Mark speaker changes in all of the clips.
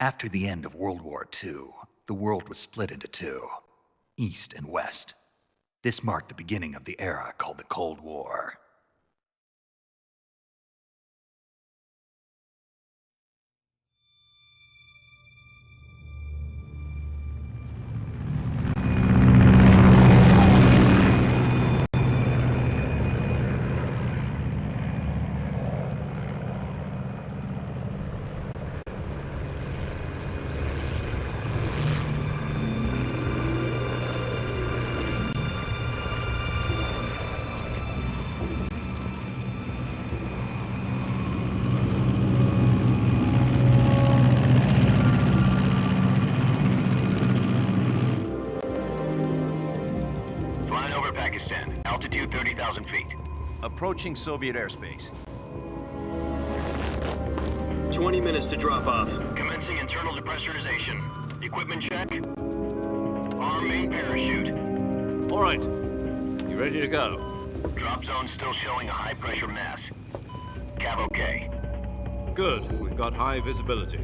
Speaker 1: After the end of World War II, the world was split into two, East and West. This marked the beginning of the era called the Cold War.
Speaker 2: Altitude 30,000 feet.
Speaker 3: Approaching Soviet airspace.
Speaker 4: 20 minutes to drop off.
Speaker 2: Commencing internal depressurization. Equipment check. Arm main parachute.
Speaker 3: All right. You ready to go?
Speaker 2: Drop zone still showing a high pressure mass. Cav okay.
Speaker 3: Good. We've got high visibility.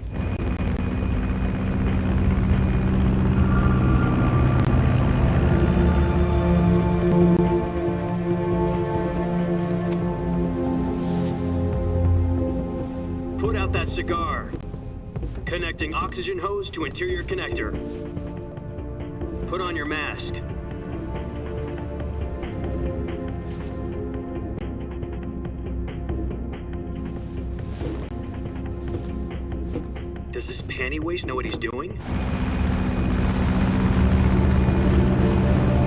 Speaker 4: Put out that cigar. Connecting oxygen hose to interior connector. Put on your mask. Does this panty waste know what he's doing?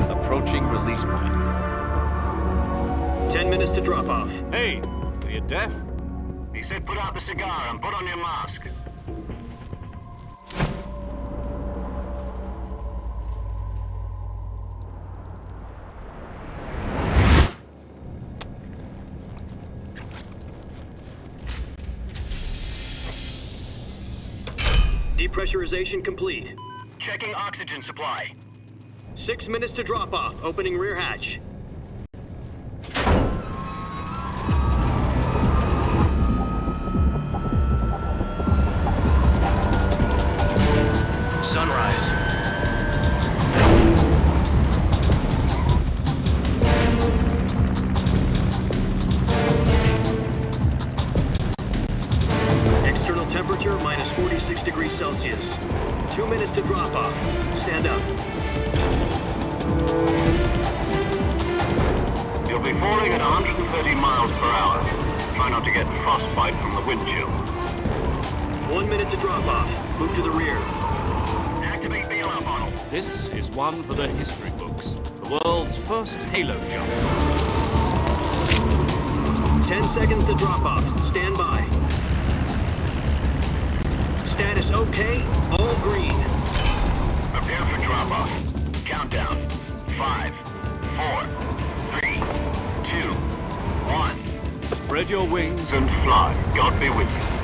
Speaker 3: Approaching release point.
Speaker 4: 10 minutes to drop off.
Speaker 3: Hey, are you deaf?
Speaker 2: He said put out the cigar and put on your mask.
Speaker 4: Depressurization complete.
Speaker 2: Checking oxygen supply.
Speaker 4: 6 minutes to drop off. Opening rear hatch.
Speaker 2: Sunrise.
Speaker 4: External temperature minus 46 degrees Celsius. 2 minutes to drop off. Stand up.
Speaker 2: You'll be falling at 130 miles per hour. Try not to get frostbite from the wind chill.
Speaker 4: 1 minute to drop off. Move to the rear.
Speaker 2: Activate bailout funnel.
Speaker 3: This is one for the history books. The world's first halo jump.
Speaker 4: 10 seconds to drop off. Stand by. Status okay. All green.
Speaker 2: Prepare for drop-off. Countdown. 5, 4, 3, 2, 1.
Speaker 3: Spread your wings
Speaker 2: And fly. God be with you.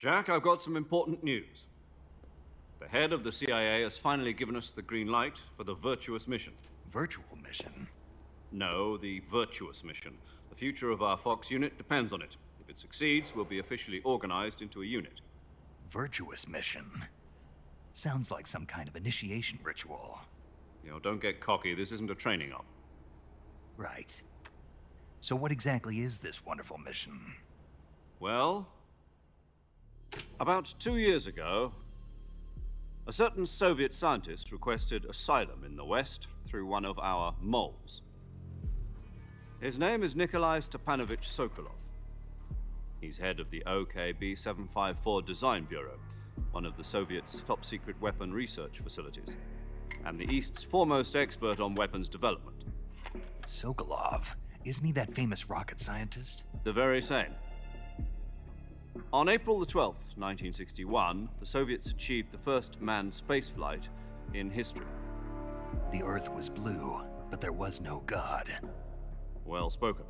Speaker 3: Jack, I've got some important news. The head of the CIA has finally given us the green light for the virtuous mission.
Speaker 1: Virtual mission?
Speaker 3: No, the virtuous mission. The future of our Fox unit depends on it. If it succeeds, we'll be officially organized into a unit.
Speaker 1: Virtuous mission? Sounds like some kind of initiation ritual.
Speaker 3: You know, don't get cocky. This isn't a training op.
Speaker 1: Right. So what exactly is this wonderful mission?
Speaker 3: Well, about 2 years ago, a certain Soviet scientist requested asylum in the West through one of our moles. His name is Nikolai Stepanovich Sokolov. He's head of the OKB 754 Design Bureau, one of the Soviets' top-secret weapon research facilities, and the East's foremost expert on weapons development.
Speaker 1: Sokolov? Isn't he that famous rocket scientist?
Speaker 3: The very same. On April the 12th, 1961, the Soviets achieved the first manned spaceflight in history.
Speaker 1: The Earth was blue, but there was no God.
Speaker 3: Well spoken.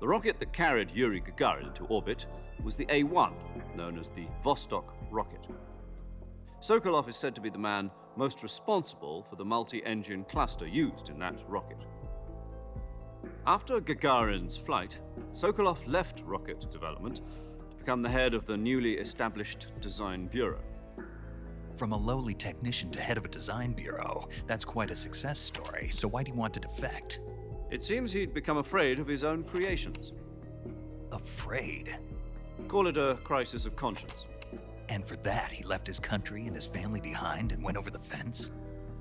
Speaker 3: The rocket that carried Yuri Gagarin into orbit was the A-1, known as the Vostok rocket. Sokolov is said to be the man most responsible for the multi-engine cluster used in that rocket. After Gagarin's flight, Sokolov left rocket development to become the head of the newly established Design Bureau.
Speaker 1: From a lowly technician to head of a design bureau, that's quite a success story, so why'd he want to defect?
Speaker 3: It seems he'd become afraid of his own creations.
Speaker 1: Afraid?
Speaker 3: Call it a crisis of conscience.
Speaker 1: And for that, he left his country and his family behind and went over the fence?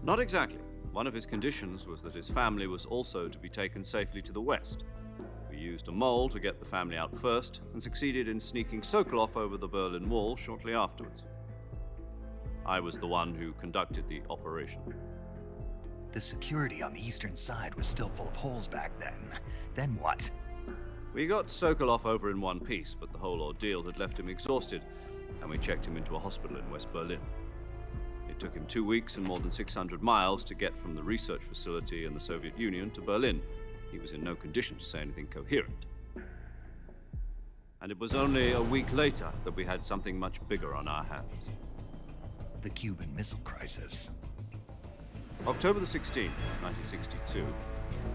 Speaker 3: Not exactly. One of his conditions was that his family was also to be taken safely to the west. We used a mole to get the family out first and succeeded in sneaking Sokolov over the Berlin Wall shortly afterwards. I was the one who conducted the operation.
Speaker 1: The security on the eastern side was still full of holes back then. Then what?
Speaker 3: We got Sokolov over in one piece, but the whole ordeal had left him exhausted, and we checked him into a hospital in West Berlin. It took him 2 weeks and more than 600 miles to get from the research facility in the Soviet Union to Berlin. He was in no condition to say anything coherent. And it was only a week later that we had something much bigger on our hands.
Speaker 1: The Cuban Missile Crisis.
Speaker 3: October the 16th, 1962,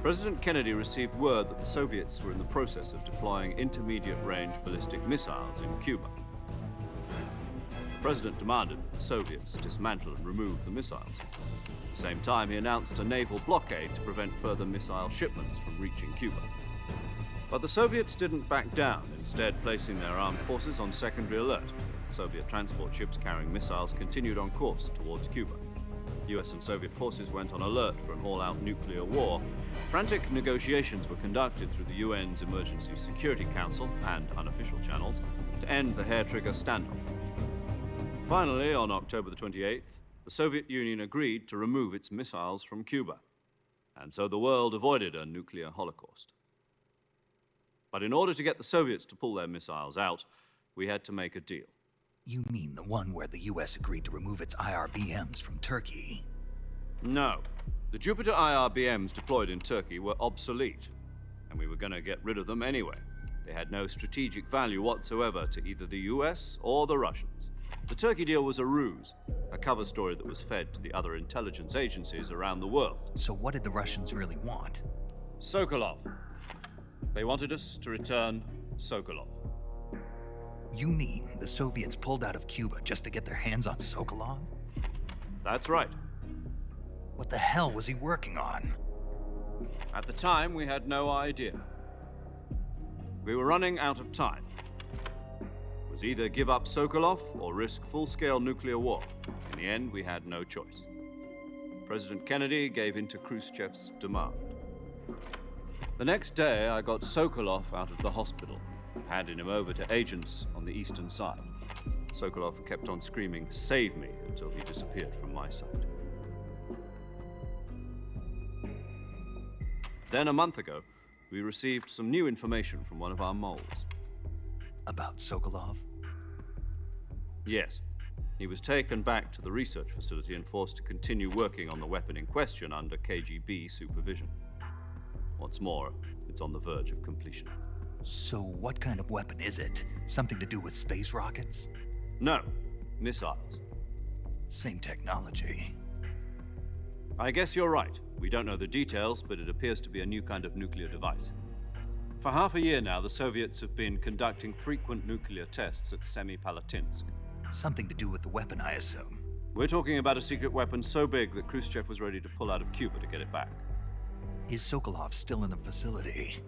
Speaker 3: President Kennedy received word that the Soviets were in the process of deploying intermediate-range ballistic missiles in Cuba. The President demanded that the Soviets dismantle and remove the missiles. At the same time, he announced a naval blockade to prevent further missile shipments from reaching Cuba. But the Soviets didn't back down, instead placing their armed forces on secondary alert. Soviet transport ships carrying missiles continued on course towards Cuba. US and Soviet forces went on alert for an all-out nuclear war. Frantic negotiations were conducted through the UN's Emergency Security Council and unofficial channels to end the hair-trigger standoff. Finally, on October the 28th, the Soviet Union agreed to remove its missiles from Cuba, and so the world avoided a nuclear holocaust. But in order to get the Soviets to pull their missiles out, we had to make a deal.
Speaker 1: You mean the one where the US agreed to remove its IRBMs from Turkey?
Speaker 3: No. The Jupiter IRBMs deployed in Turkey were obsolete, and we were going to get rid of them anyway. They had no strategic value whatsoever to either the US or the Russians. The Turkey deal was a ruse, a cover story that was fed to the other intelligence agencies around the world.
Speaker 1: So what did the Russians really want?
Speaker 3: Sokolov. They wanted us to return Sokolov.
Speaker 1: You mean the Soviets pulled out of Cuba just to get their hands on Sokolov?
Speaker 3: That's right.
Speaker 1: What the hell was he working on?
Speaker 3: At the time, we had no idea. We were running out of time. It was either give up Sokolov or risk full-scale nuclear war. In the end, we had no choice. President Kennedy gave in to Khrushchev's demand. The next day, I got Sokolov out of the hospital, handing him over to agents on the eastern side. Sokolov kept on screaming, "Save me," until he disappeared from my sight. Then a month ago, we received some new information from one of our moles.
Speaker 1: About Sokolov?
Speaker 3: Yes. He was taken back to the research facility and forced to continue working on the weapon in question under KGB supervision. What's more, it's on the verge of completion.
Speaker 1: So what kind of weapon is it? Something to do with space rockets?
Speaker 3: No, missiles.
Speaker 1: Same technology.
Speaker 3: I guess you're right. We don't know the details, but it appears to be a new kind of nuclear device. For half a year now, the Soviets have been conducting frequent nuclear tests at Semipalatinsk.
Speaker 1: Something to do with the weapon, I assume.
Speaker 3: We're talking about a secret weapon so big that Khrushchev was ready to pull out of Cuba to get it back.
Speaker 1: Is Sokolov still in the facility?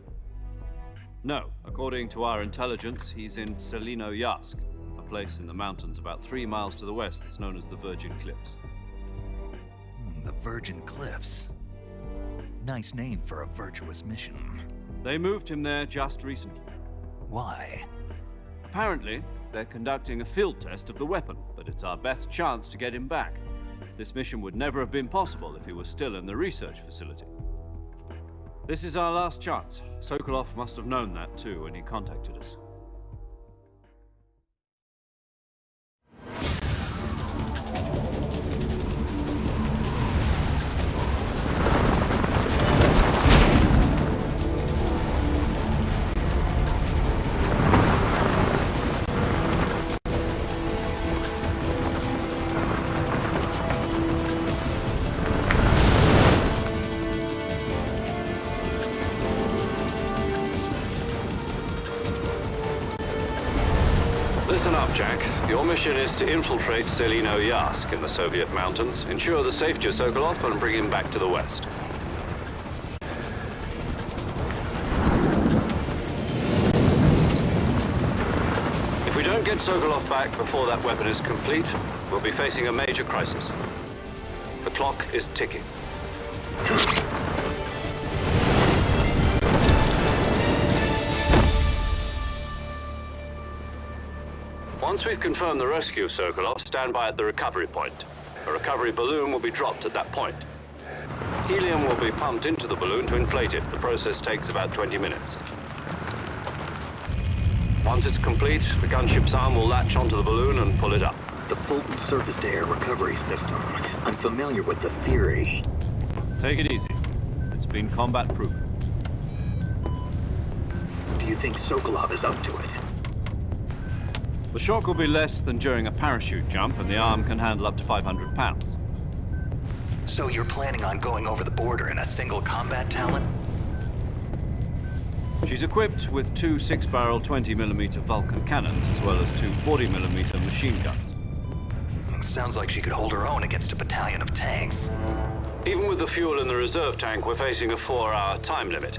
Speaker 3: No. According to our intelligence, he's in Selinoyarsk, a place in the mountains about 3 miles to the west that's known as the Virgin Cliffs.
Speaker 1: The Virgin Cliffs. Nice name for a virtuous mission.
Speaker 3: They moved him there just recently.
Speaker 1: Why?
Speaker 3: Apparently, they're conducting a field test of the weapon, but it's our best chance to get him back. This mission would never have been possible if he was still in the research facility. This is our last chance. Sokolov must have known that too when he contacted us. Jack. Your mission is to infiltrate Selino Yask in the Soviet mountains, ensure the safety of Sokolov, and bring him back to the West. If we don't get Sokolov back before that weapon is complete, we'll be facing a major crisis. The clock is ticking. Once we've confirmed the rescue of Sokolov, stand by at the recovery point. A recovery balloon will be dropped at that point. Helium will be pumped into the balloon to inflate it. The process takes about 20 minutes. Once it's complete, the gunship's arm will latch onto the balloon and pull it up.
Speaker 4: The Fulton surface-to-air recovery system. I'm familiar with the theory.
Speaker 3: Take it easy. It's been combat-proven.
Speaker 4: Do you think Sokolov is up to it?
Speaker 3: The shock will be less than during a parachute jump, and the arm can handle up to 500 pounds.
Speaker 1: So you're planning on going over the border in a single combat talent?
Speaker 3: She's equipped with two 6-barrel 20mm Vulcan cannons, as well as two 40mm machine guns.
Speaker 1: Sounds like she could hold her own against a battalion of tanks.
Speaker 3: Even with the fuel in the reserve tank, we're facing a 4-hour time limit.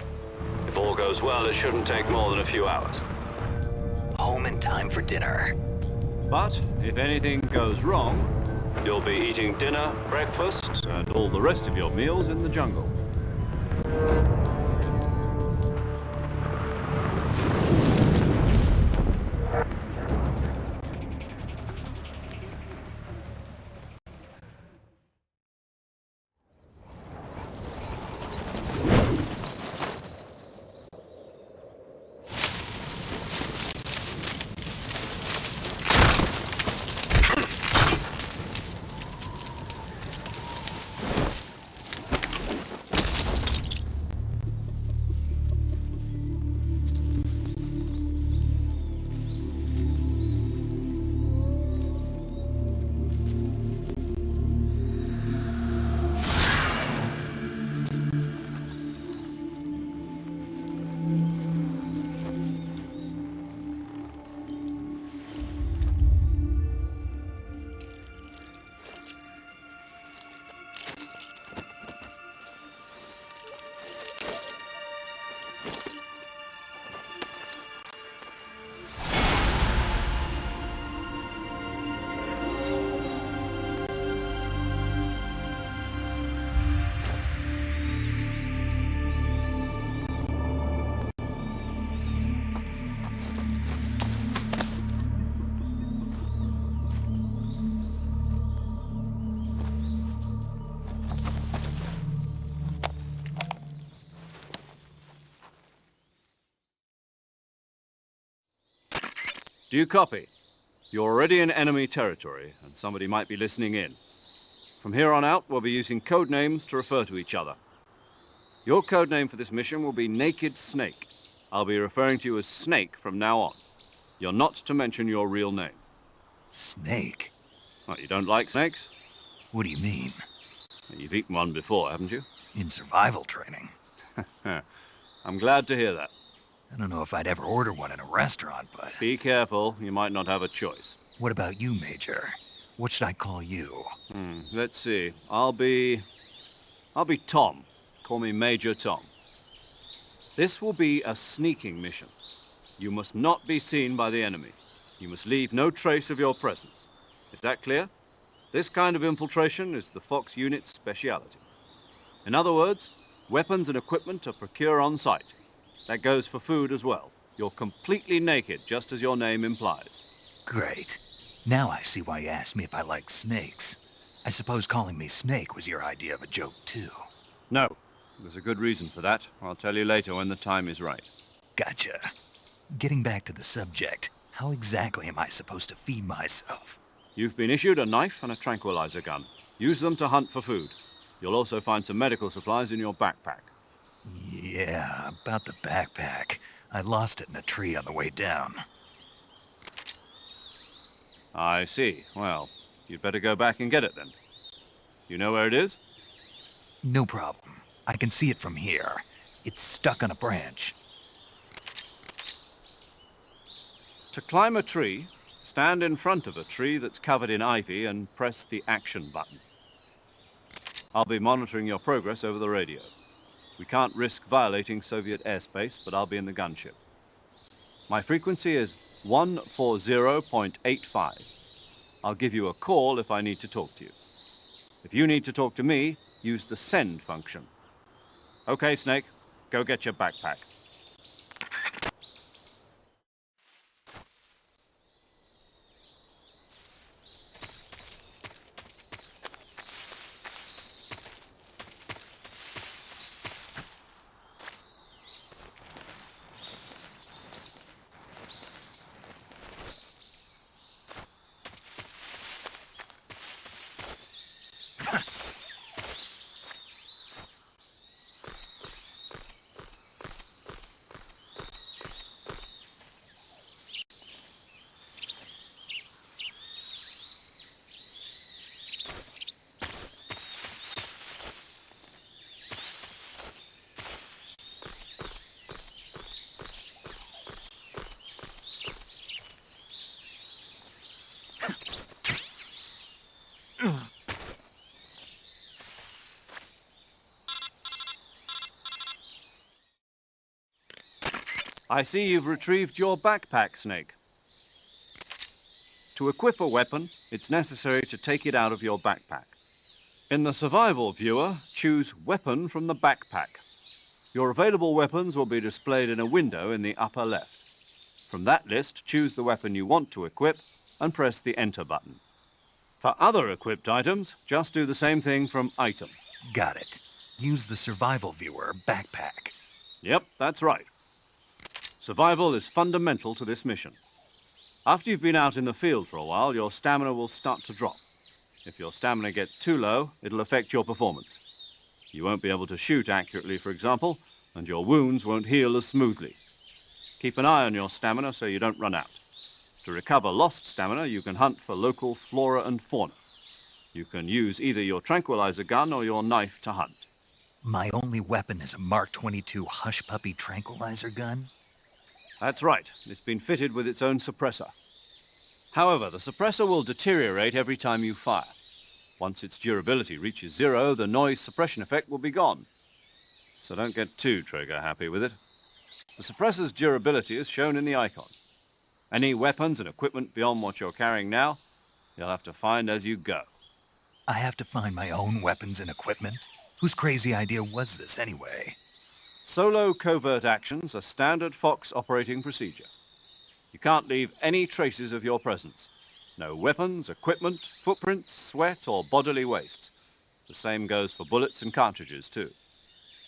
Speaker 3: If all goes well, it shouldn't take more than a few hours.
Speaker 1: Home in time for dinner.
Speaker 3: But if anything goes wrong, you'll be eating dinner, breakfast, and all the rest of your meals in the jungle. Do you copy? You're already in enemy territory, and somebody might be listening in. From here on out, we'll be using code names to refer to each other. Your code name for this mission will be Naked Snake. I'll be referring to you as Snake from now on. You're not to mention your real name.
Speaker 1: Snake?
Speaker 3: What, you don't like snakes?
Speaker 1: What do you mean?
Speaker 3: You've eaten one before, haven't you?
Speaker 1: In survival training.
Speaker 3: I'm glad to hear that.
Speaker 1: I don't know if I'd ever order one in a restaurant, but...
Speaker 3: Be careful, you might not have a choice.
Speaker 1: What about you, Major? What should I call you?
Speaker 3: Let's see. I'll be Tom. Call me Major Tom. This will be a sneaking mission. You must not be seen by the enemy. You must leave no trace of your presence. Is that clear? This kind of infiltration is the Fox unit's speciality. In other words, weapons and equipment are procured on site. That goes for food as well. You're completely naked, just as your name implies.
Speaker 1: Great. Now I see why you asked me if I like snakes. I suppose calling me Snake was your idea of a joke, too.
Speaker 3: No. There's a good reason for that. I'll tell you later when the time is right.
Speaker 1: Gotcha. Getting back to the subject, how exactly am I supposed to feed myself?
Speaker 3: You've been issued a knife and a tranquilizer gun. Use them to hunt for food. You'll also find some medical supplies in your backpack.
Speaker 1: Yeah, about the backpack. I lost it in a tree on the way down.
Speaker 3: I see. Well, you'd better go back and get it then. You know where it is?
Speaker 1: No problem. I can see it from here. It's stuck on a branch.
Speaker 3: To climb a tree, Stand in front of a tree that's covered in ivy and press the action button. I'll be monitoring your progress over the radio. We can't risk violating Soviet airspace, but I'll be in the gunship. My frequency is 140.85. I'll give you a call if I need to talk to you. If you need to talk to me, use the send function. Okay, Snake, go get your backpack. I see you've retrieved your backpack, Snake. To equip a weapon, it's necessary to take it out of your backpack. In the survival viewer, choose Weapon from the backpack. Your available weapons will be displayed in a window in the upper left. From that list, choose the weapon you want to equip and press the Enter button. For other equipped items, just do the same thing from Item.
Speaker 1: Got it. Use the survival viewer backpack.
Speaker 3: Yep, that's right. Survival is fundamental to this mission. After you've been out in the field for a while, your stamina will start to drop. If your stamina gets too low, it'll affect your performance. You won't be able to shoot accurately, for example, and your wounds won't heal as smoothly. Keep an eye on your stamina so you don't run out. To recover lost stamina, you can hunt for local flora and fauna. You can use either your tranquilizer gun or your knife to hunt.
Speaker 1: My only weapon is a Mark 22 Hush Puppy tranquilizer gun?
Speaker 3: That's right. It's been fitted with its own suppressor. However, the suppressor will deteriorate every time you fire. Once its durability reaches 0, the noise suppression effect will be gone. So don't get too trigger happy with it. The suppressor's durability is shown in the icon. Any weapons and equipment beyond what you're carrying now, you'll have to find as you go.
Speaker 1: I have to find my own weapons and equipment? Whose crazy idea was this anyway?
Speaker 3: Solo covert actions are standard Fox operating procedure. You can't leave any traces of your presence. No weapons, equipment, footprints, sweat, or bodily waste. The same goes for bullets and cartridges, too.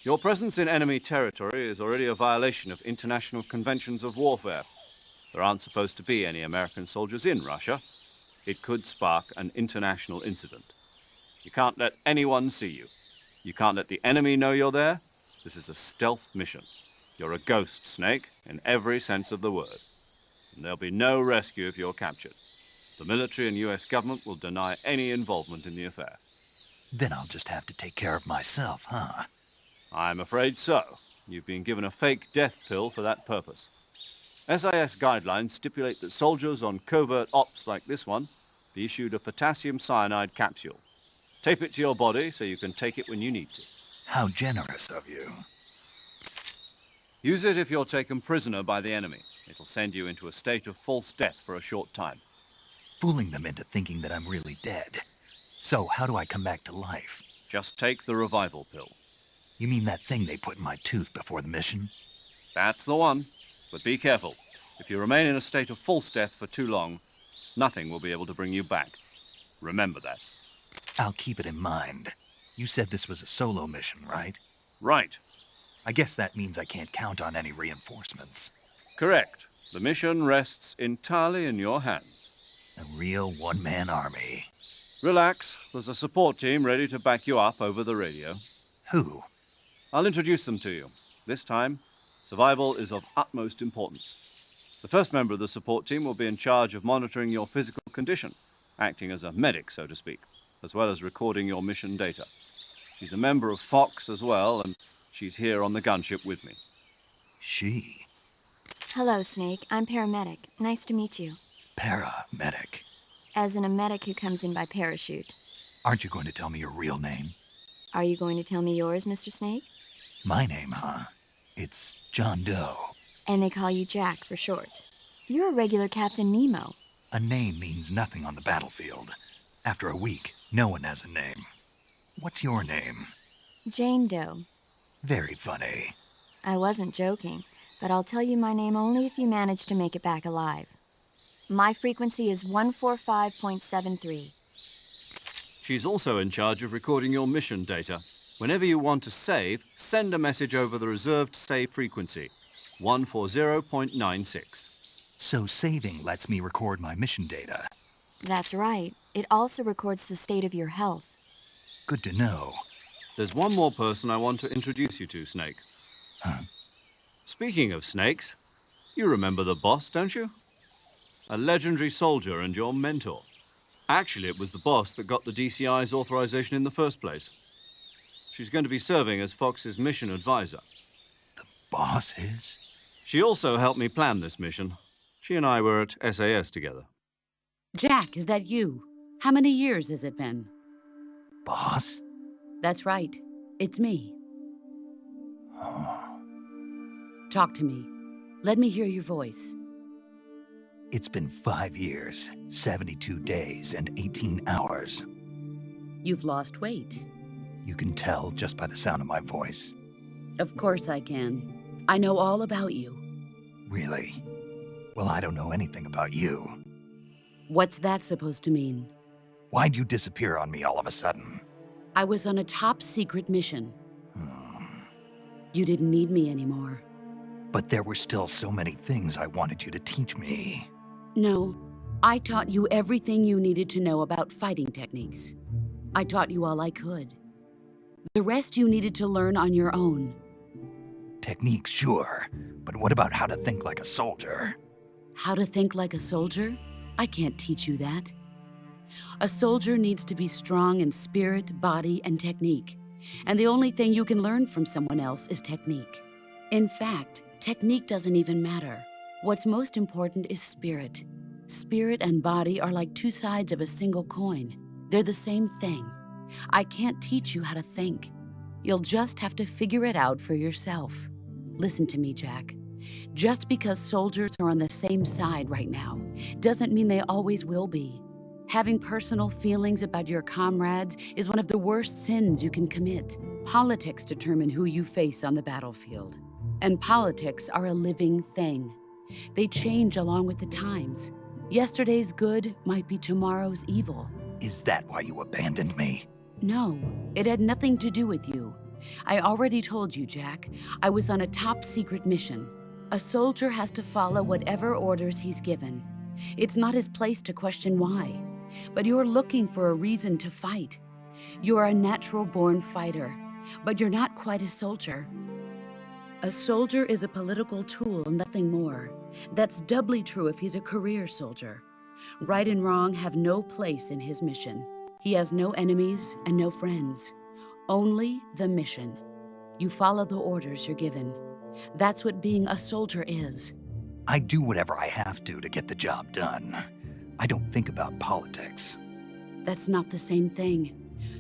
Speaker 3: Your presence in enemy territory is already a violation of international conventions of warfare. There aren't supposed to be any American soldiers in Russia. It could spark an international incident. You can't let anyone see you. You can't let the enemy know you're there. This is a stealth mission. You're a ghost, Snake, in every sense of the word. And there'll be no rescue if you're captured. The military and US government will deny any involvement in the affair.
Speaker 1: Then I'll just have to take care of myself, huh?
Speaker 3: I'm afraid so. You've been given a fake death pill for that purpose. SIS guidelines stipulate that soldiers on covert ops like this one be issued a potassium cyanide capsule. Tape it to your body so you can take it when you need to.
Speaker 1: How generous of you.
Speaker 3: Use it if you're taken prisoner by the enemy. It'll send you into a state of false death for a short time.
Speaker 1: Fooling them into thinking that I'm really dead. So, how do I come back to life?
Speaker 3: Just take the revival pill.
Speaker 1: You mean that thing they put in my tooth before the mission?
Speaker 3: That's the one. But be careful. If you remain in a state of false death for too long, nothing will be able to bring you back. Remember that.
Speaker 1: I'll keep it in mind. You said this was a solo mission, right?
Speaker 3: Right.
Speaker 1: I guess that means I can't count on any reinforcements.
Speaker 3: Correct. The mission rests entirely in your hands.
Speaker 1: A real one-man army.
Speaker 3: Relax. There's a support team ready to back you up over the radio.
Speaker 1: Who?
Speaker 3: I'll introduce them to you. This time, survival is of utmost importance. The first member of the support team will be in charge of monitoring your physical condition, acting as a medic, so to speak, as well as recording your mission data. She's a member of Fox as well, and she's here on the gunship with me.
Speaker 1: She?
Speaker 5: Hello, Snake. I'm paramedic. Nice to meet you.
Speaker 1: Paramedic.
Speaker 5: As in a medic who comes in by parachute.
Speaker 1: Aren't you going to tell me your real name?
Speaker 5: Are you going to tell me yours, Mr. Snake?
Speaker 1: My name, huh? It's John Doe.
Speaker 5: And they call you Jack for short. You're a regular Captain Nemo.
Speaker 1: A name means nothing on the battlefield. After a week, no one has a name. What's your name?
Speaker 5: Jane Doe.
Speaker 1: Very funny.
Speaker 5: I wasn't joking, but I'll tell you my name only if you manage to make it back alive. My frequency is 145.73.
Speaker 3: She's also in charge of recording your mission data. Whenever you want to save, send a message over the reserved save frequency, 140.96.
Speaker 1: So saving lets me record my mission data.
Speaker 5: That's right. It also records the state of your health.
Speaker 1: Good to know.
Speaker 3: There's one more person I want to introduce you to, Snake.
Speaker 1: Huh?
Speaker 3: Speaking of snakes, you remember the boss, don't you? A legendary soldier and your mentor. Actually, it was the boss that got the DCI's authorization in the first place. She's going to be serving as Fox's mission advisor.
Speaker 1: The boss is?
Speaker 3: She also helped me plan this mission. She and I were at SAS together.
Speaker 6: Jack, is that you? How many years has it been?
Speaker 1: Boss?
Speaker 6: That's right. It's me. Talk to me. Let me hear your voice.
Speaker 1: It's been 5 years, 72 days, and 18 hours.
Speaker 6: You've lost weight.
Speaker 1: You can tell just by the sound of my voice.
Speaker 6: Of course I can. I know all about you.
Speaker 1: Really? Well, I don't know anything about you.
Speaker 6: What's that supposed to mean?
Speaker 1: Why'd you disappear on me all of a sudden?
Speaker 6: I was on a top-secret mission. You didn't need me anymore.
Speaker 1: But there were still so many things I wanted you to teach me.
Speaker 6: No, I taught you everything you needed to know about fighting techniques. I taught you all I could. The rest you needed to learn on your own.
Speaker 1: Techniques, sure. But what about how to think like a soldier?
Speaker 6: How to think like a soldier? I can't teach you that. A soldier needs to be strong in spirit, body, and technique. And the only thing you can learn from someone else is technique. In fact, technique doesn't even matter. What's most important is spirit. Spirit and body are like two sides of a single coin. They're the same thing. I can't teach you how to think. You'll just have to figure it out for yourself. Listen to me, Jack. Just because soldiers are on the same side right now doesn't mean they always will be. Having personal feelings about your comrades is one of the worst sins you can commit. Politics determine who you face on the battlefield. And politics are a living thing. They change along with the times. Yesterday's good might be tomorrow's evil.
Speaker 1: Is that why you abandoned me?
Speaker 6: No, it had nothing to do with you. I already told you, Jack. I was on a top-secret mission. A soldier has to follow whatever orders he's given. It's not his place to question why. But you're looking for a reason to fight. You're a natural-born fighter, but you're not quite a soldier. A soldier is a political tool, nothing more. That's doubly true if he's a career soldier. Right and wrong have no place in his mission. He has no enemies and no friends. Only the mission. You follow the orders you're given. That's what being a soldier is.
Speaker 1: I do whatever I have to get the job done. I don't think about politics.
Speaker 6: That's not the same thing.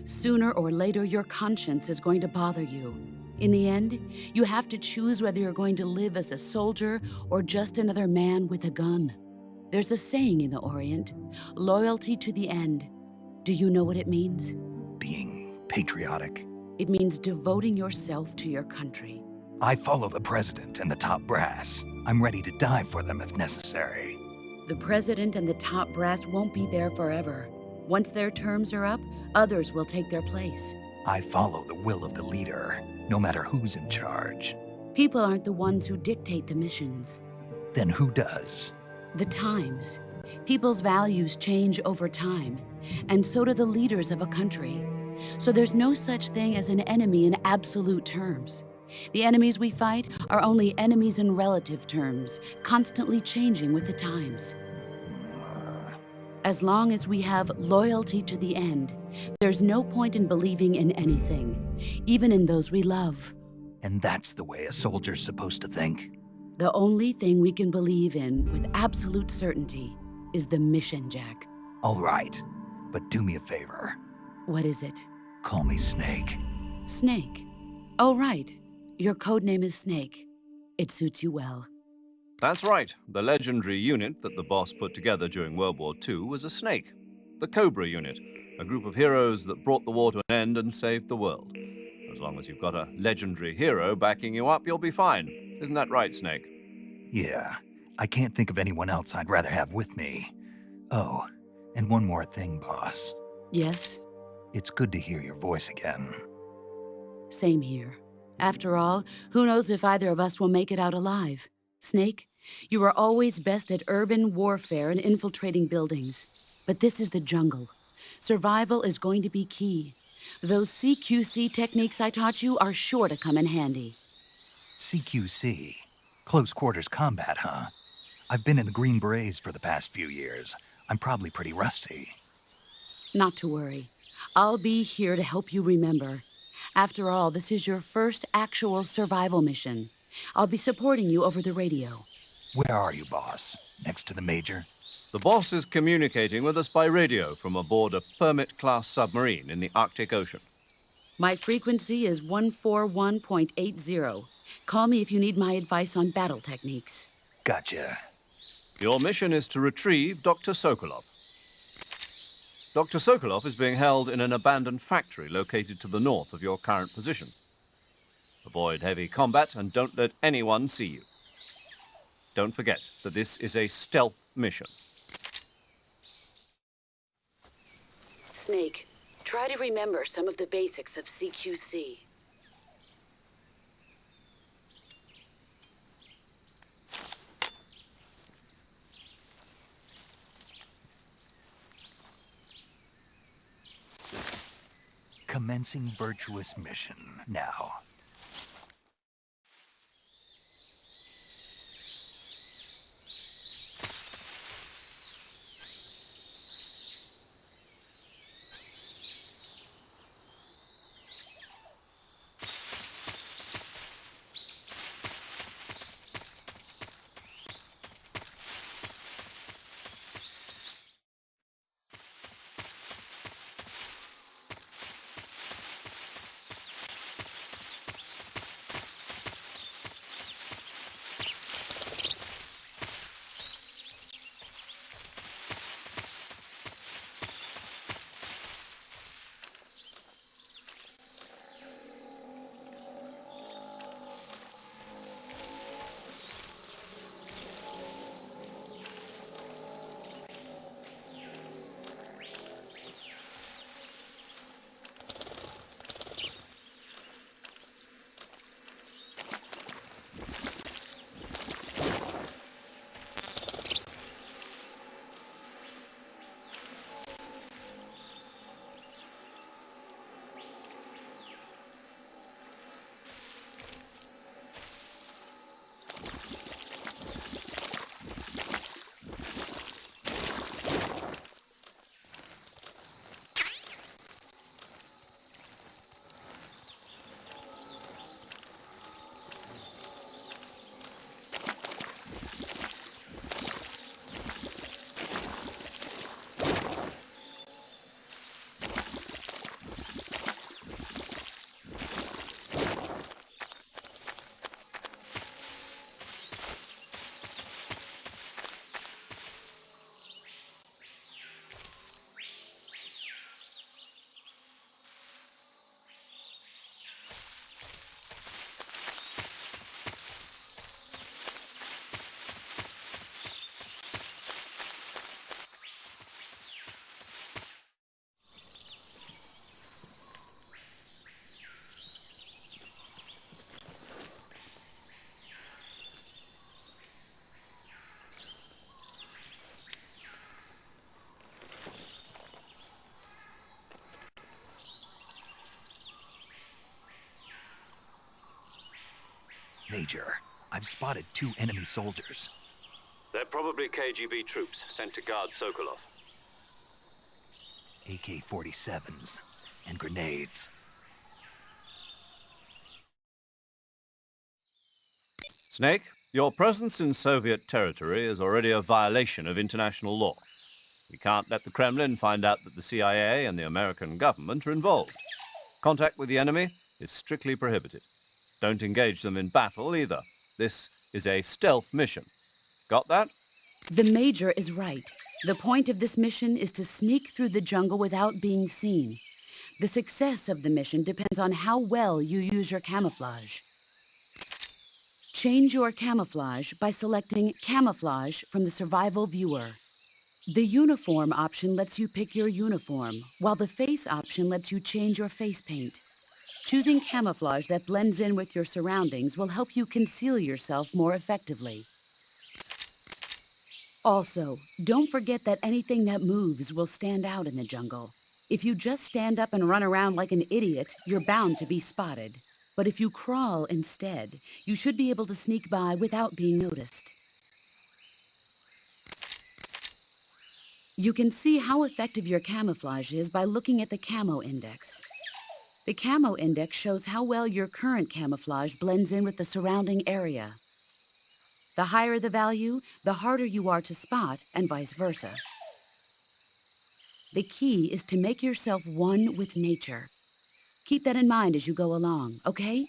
Speaker 6: Sooner or later, your conscience is going to bother you. In the end, you have to choose whether you're going to live as a soldier or just another man with a gun. There's a saying in the Orient, loyalty to the end. Do you know what it means?
Speaker 1: Being patriotic.
Speaker 6: It means devoting yourself to your country.
Speaker 1: I follow the president and the top brass. I'm ready to die for them if necessary.
Speaker 6: The president and the top brass won't be there forever. Once their terms are up, others will take their place.
Speaker 1: I follow the will of the leader, no matter who's in charge.
Speaker 6: People aren't the ones who dictate the missions.
Speaker 1: Then who does?
Speaker 6: The times. People's values change over time, and so do the leaders of a country. So there's no such thing as an enemy in absolute terms. The enemies we fight are only enemies in relative terms, constantly changing with the times. As long as we have loyalty to the end, there's no point in believing in anything, even in those we love.
Speaker 1: And that's the way a soldier's supposed to think?
Speaker 6: The only thing we can believe in with absolute certainty is the mission, Jack.
Speaker 1: All right, but do me a favor.
Speaker 6: What is it?
Speaker 1: Call me Snake.
Speaker 6: Snake. Oh, right. Your code name is Snake. It suits you well.
Speaker 3: That's right. The legendary unit that the boss put together during World War II was a snake. The Cobra unit, a group of heroes that brought the war to an end and saved the world. As long as you've got a legendary hero backing you up, you'll be fine. Isn't that right, Snake?
Speaker 1: Yeah, I can't think of anyone else I'd rather have with me. Oh, and one more thing, boss.
Speaker 6: Yes?
Speaker 1: It's good to hear your voice again.
Speaker 6: Same here. After all, who knows if either of us will make it out alive? Snake, you are always best at urban warfare and infiltrating buildings. But this is the jungle. Survival is going to be key. Those CQC techniques I taught you are sure to come in handy.
Speaker 1: CQC? Close quarters combat, huh? I've been in the Green Berets for the past few years. I'm probably pretty rusty.
Speaker 6: Not to worry. I'll be here to help you remember. After all, this is your first actual survival mission. I'll be supporting you over the radio.
Speaker 1: Where are you, boss? Next to the Major?
Speaker 3: The boss is communicating with us by radio from aboard a Permit-class submarine in the Arctic Ocean.
Speaker 6: My frequency is 141.80. Call me if you need my advice on battle techniques.
Speaker 1: Gotcha.
Speaker 3: Your mission is to retrieve Dr. Sokolov. Dr. Sokolov is being held in an abandoned factory located to the north of your current position. Avoid heavy combat and don't let anyone see you. Don't forget that this is a stealth mission.
Speaker 6: Snake, try to remember some of the basics of CQC.
Speaker 1: Commencing virtuous mission now. Major, I've spotted 2 enemy soldiers.
Speaker 2: They're probably KGB troops sent to guard Sokolov.
Speaker 1: AK-47s and grenades.
Speaker 3: Snake, your presence in Soviet territory is already a violation of international law. We can't let the Kremlin find out that the CIA and the American government are involved. Contact with the enemy is strictly prohibited. Don't engage them in battle either. This is a stealth mission. Got that?
Speaker 6: The Major is right. The point of this mission is to sneak through the jungle without being seen. The success of the mission depends on how well you use your camouflage. Change your camouflage by selecting Camouflage from the Survival Viewer. The Uniform option lets you pick your uniform, while the Face option lets you change your face paint. Choosing camouflage that blends in with your surroundings will help you conceal yourself more effectively. Also, don't forget that anything that moves will stand out in the jungle. If you just stand up and run around like an idiot, you're bound to be spotted. But if you crawl instead, you should be able to sneak by without being noticed. You can see how effective your camouflage is by looking at the camo index. The camo index shows how well your current camouflage blends in with the surrounding area. The higher the value, the harder you are to spot, and vice versa. The key is to make yourself one with nature. Keep that in mind as you go along, okay?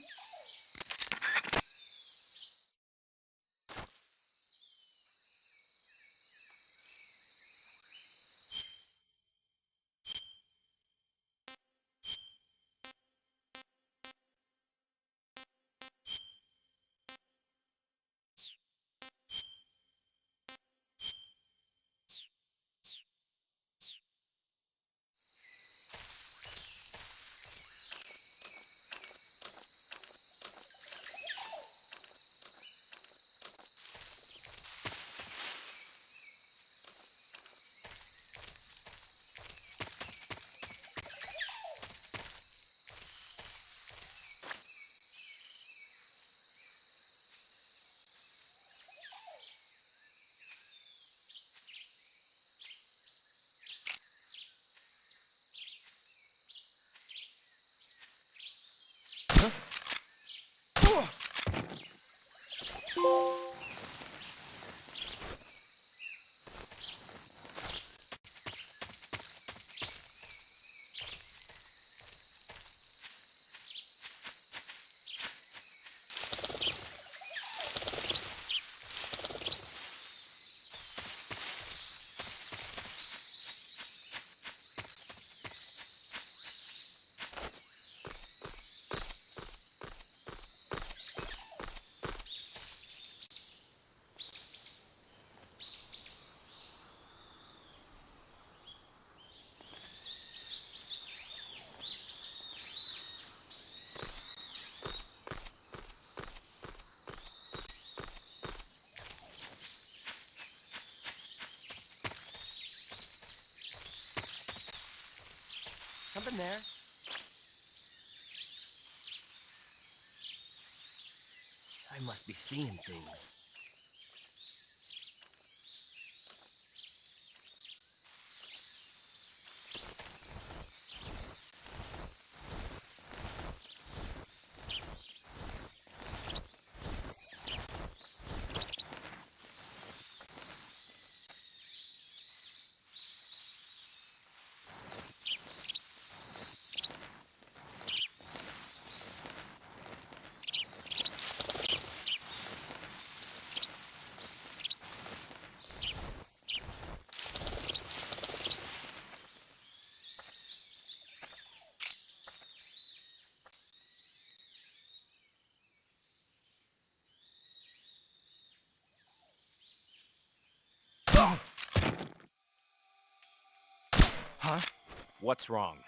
Speaker 7: Something there? I must be seeing things.
Speaker 8: Huh? What's wrong?